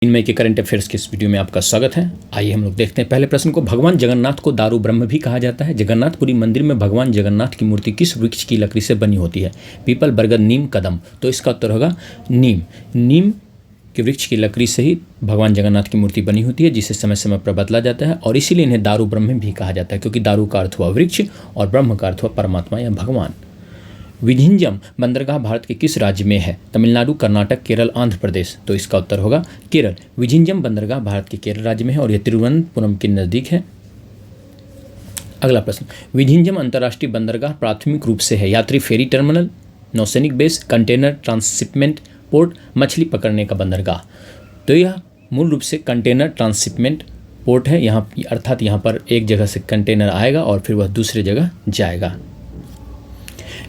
इनमें के current affairs के इस वीडियो में आपका स्वागत है। आइए हम लोग देखते हैं पहले प्रश्न को। भगवान जगन्नाथ को दारू ब्रह्म भी कहा जाता है। जगन्नाथपुरी मंदिर में भगवान जगन्नाथ की मूर्ति किस वृक्ष की लकड़ी से बनी होती है? पीपल, बरगद, नीम, कदम। तो इसका उत्तर होगा नीम। नीम के वृक्ष की लकड़ी से ही भगवान जगन्नाथ की मूर्ति बनी होती है, जिसे समय समय पर बदला जाता है और इसीलिए इन्हें दारू ब्रह्म भी कहा जाता है, क्योंकि दारू का अर्थ हुआ वृक्ष और ब्रह्म का अर्थ हुआ परमात्मा या भगवान। विझिंजम बंदरगाह भारत के किस राज्य में है? तमिलनाडु, कर्नाटक, केरल, आंध्र प्रदेश। तो इसका उत्तर होगा केरल। विझिंजम बंदरगाह भारत के केरल राज्य में है और यह तिरुवनंतपुरम के नज़दीक है। अगला प्रश्न, विझिंजम अंतर्राष्ट्रीय बंदरगाह प्राथमिक रूप से है यात्री फेरी टर्मिनल, नौसैनिक बेस, कंटेनर ट्रांसशिपमेंट पोर्ट, मछली पकड़ने का बंदरगाह। तो यह मूल रूप से कंटेनर ट्रांसशिपमेंट पोर्ट है। यहाँ अर्थात यहाँ पर एक जगह से कंटेनर आएगा और फिर वह दूसरी जगह जाएगा।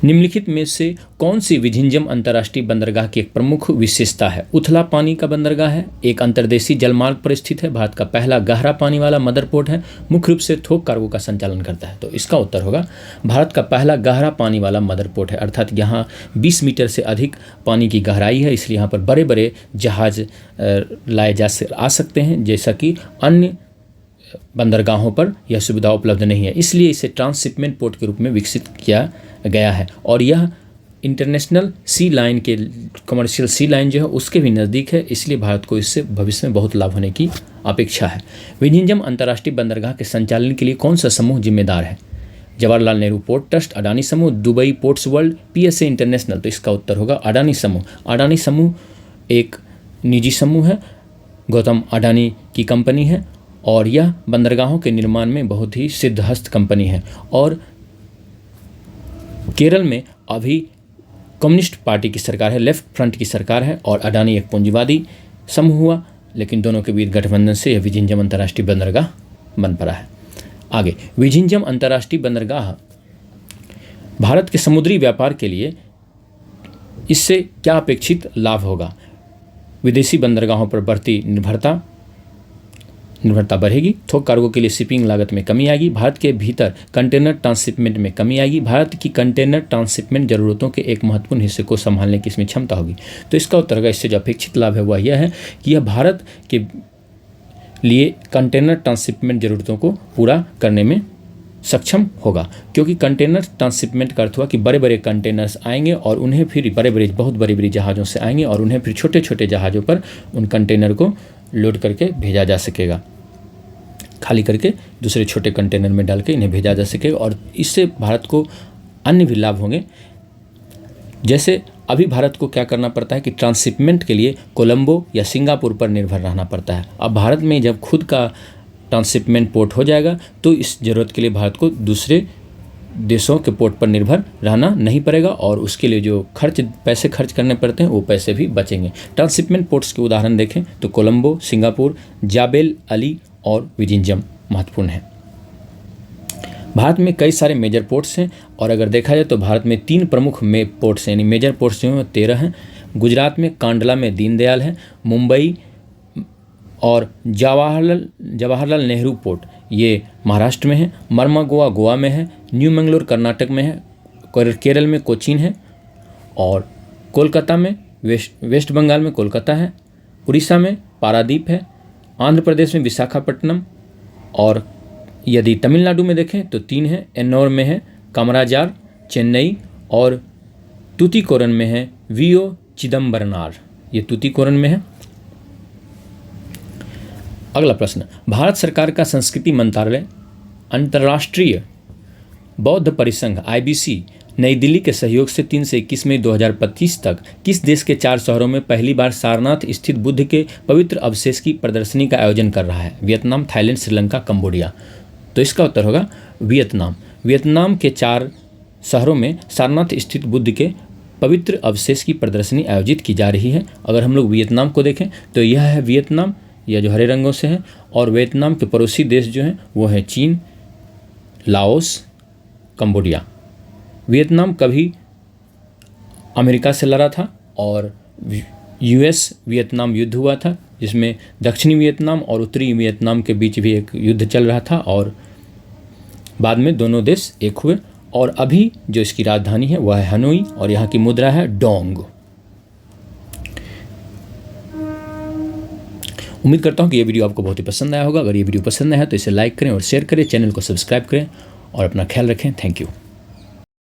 निम्नलिखित में से कौन सी विझिंजम अंतर्राष्ट्रीय बंदरगाह की एक प्रमुख विशेषता है? उथला पानी का बंदरगाह है, एक अंतर्देशीय जलमार्ग पर स्थित है, भारत का पहला गहरा पानी वाला मदर पोर्ट है, मुख्य रूप से थोक कार्गो का संचालन करता है। तो इसका उत्तर होगा भारत का पहला गहरा पानी वाला मदर पोर्ट है। अर्थात यहाँ 20 मीटर से अधिक पानी की गहराई है, इसलिए यहाँ पर बड़े बड़े जहाज लाए आ सकते हैं, जैसा कि अन्य बंदरगाहों पर यह सुविधा उपलब्ध नहीं है। इसलिए इसे ट्रांसशिपमेंट पोर्ट के रूप में विकसित किया गया है और यह इंटरनेशनल सी लाइन के कमर्शियल सी लाइन जो है उसके भी नज़दीक है, इसलिए भारत को इससे भविष्य में बहुत लाभ होने की अपेक्षा है। विझिंजम अंतर्राष्ट्रीय बंदरगाह के संचालन के लिए कौन सा समूह जिम्मेदार है? जवाहरलाल नेहरू पोर्ट ट्रस्ट, अडानी समूह, Dubai ports world, PSA international. तो इसका उत्तर होगा अडानी समूह। अडानी समूह एक निजी समूह है, गौतम अडानी की कंपनी है और यह बंदरगाहों के निर्माण में बहुत ही सिद्धहस्त कंपनी है। और केरल में अभी कम्युनिस्ट पार्टी की सरकार है, लेफ्ट फ्रंट की सरकार है और अडानी एक पूंजीवादी समूह हुआ, लेकिन दोनों के बीच गठबंधन से यह विझिंजम अंतर्राष्ट्रीय बंदरगाह बन पड़ा है। आगे, विझिंजम अंतर्राष्ट्रीय बंदरगाह भारत के समुद्री व्यापार के लिए इससे क्या अपेक्षित लाभ होगा? विदेशी बंदरगाहों पर बढ़ती निर्भरता बढ़ेगी, थोक कार्गो के लिए शिपिंग लागत में कमी आएगी, भारत के भीतर कंटेनर ट्रांसशिपमेंट में कमी आएगी, भारत की कंटेनर ट्रांसशिपमेंट जरूरतों के एक महत्वपूर्ण हिस्से को संभालने की इसमें क्षमता होगी। तो इसका उत्तर होगा इससे जो अपेक्षित लाभ है वह यह है कि यह भारत के लिए कंटेनर ट्रांसशिपमेंट जरूरतों को पूरा करने में सक्षम होगा, क्योंकि कंटेनर ट्रांसशिपमेंट का अर्थ हुआ कि बड़े बड़े कंटेनर्स आएंगे और उन्हें फिर बहुत बड़ी बड़ी जहाज़ों से आएंगे और उन्हें फिर छोटे छोटे जहाज़ों पर उन कंटेनर को लोड करके भेजा जा सकेगा, खाली करके दूसरे छोटे कंटेनर में डाल के इन्हें भेजा जा सकेगा और इससे भारत को अन्य भी लाभ होंगे। जैसे अभी भारत को क्या करना पड़ता है कि ट्रांसशिपमेंट के लिए कोलंबो या सिंगापुर पर निर्भर रहना पड़ता है। अब भारत में जब खुद का ट्रांसशिपमेंट पोर्ट हो जाएगा तो इस ज़रूरत के लिए भारत को दूसरे देशों के पोर्ट पर निर्भर रहना नहीं पड़ेगा और उसके लिए जो पैसे खर्च करने पड़ते हैं वो पैसे भी बचेंगे। ट्रांसशिपमेंट पोर्ट्स के उदाहरण देखें तो कोलंबो, सिंगापुर, जाबेल अली और विझिंजम महत्वपूर्ण है। भारत में कई सारे मेजर पोर्ट्स हैं और अगर देखा जाए तो भारत में 3 प्रमुख पोर्ट्स हैं, यानी मेजर पोर्ट्स जो हैं 13 हैं। गुजरात में कांडला में दीनदयाल है, मुंबई और जवाहरलाल नेहरू पोर्ट ये महाराष्ट्र में है, मर्मागोआ गोवा में है, न्यू मंगलोर कर्नाटक में है, केरल में कोचीन है और कोलकाता में वेस्ट बंगाल में कोलकाता है, उड़ीसा में पारादीप है, आंध्र प्रदेश में विशाखापट्टनम और यदि तमिलनाडु में देखें तो 3 है, एन्नौर में है कामराजार, चेन्नई और तूतीकोरन में है VO चिदम्बरनार, ये तूतीकोरन में है। अगला प्रश्न, भारत सरकार का संस्कृति मंत्रालय अंतर्राष्ट्रीय बौद्ध परिसंघ IBC नई दिल्ली के सहयोग से 3 से 21 मई 2025 तक किस देश के 4 शहरों में पहली बार सारनाथ स्थित बुद्ध के पवित्र अवशेष की प्रदर्शनी का आयोजन कर रहा है? Vietnam, Thailand, Sri Lanka, Cambodia. तो इसका उत्तर होगा वियतनाम। वियतनाम के 4 शहरों में सारनाथ स्थित बुद्ध के पवित्र अवशेष की प्रदर्शनी आयोजित की जा रही है। अगर हम लोग वियतनाम को देखें तो यह है वियतनाम, यह जो हरे रंगों से है, और वियतनाम के पड़ोसी देश जो हैं वो हैं चीन, लाओस, कंबोडिया। वियतनाम कभी अमेरिका से लड़ा था और US वियतनाम युद्ध हुआ था, जिसमें दक्षिणी वियतनाम और उत्तरी वियतनाम के बीच भी एक युद्ध चल रहा था और बाद में दोनों देश एक हुए और अभी जो इसकी राजधानी है वह है हनोई और यहाँ की मुद्रा है डोंग। उम्मीद करता हूँ कि ये वीडियो आपको बहुत ही पसंद आया होगा। अगर ये वीडियो पसंद आया तो इसे लाइक करें और शेयर करें, चैनल को सब्सक्राइब करें और अपना ख्याल रखें। Thank you.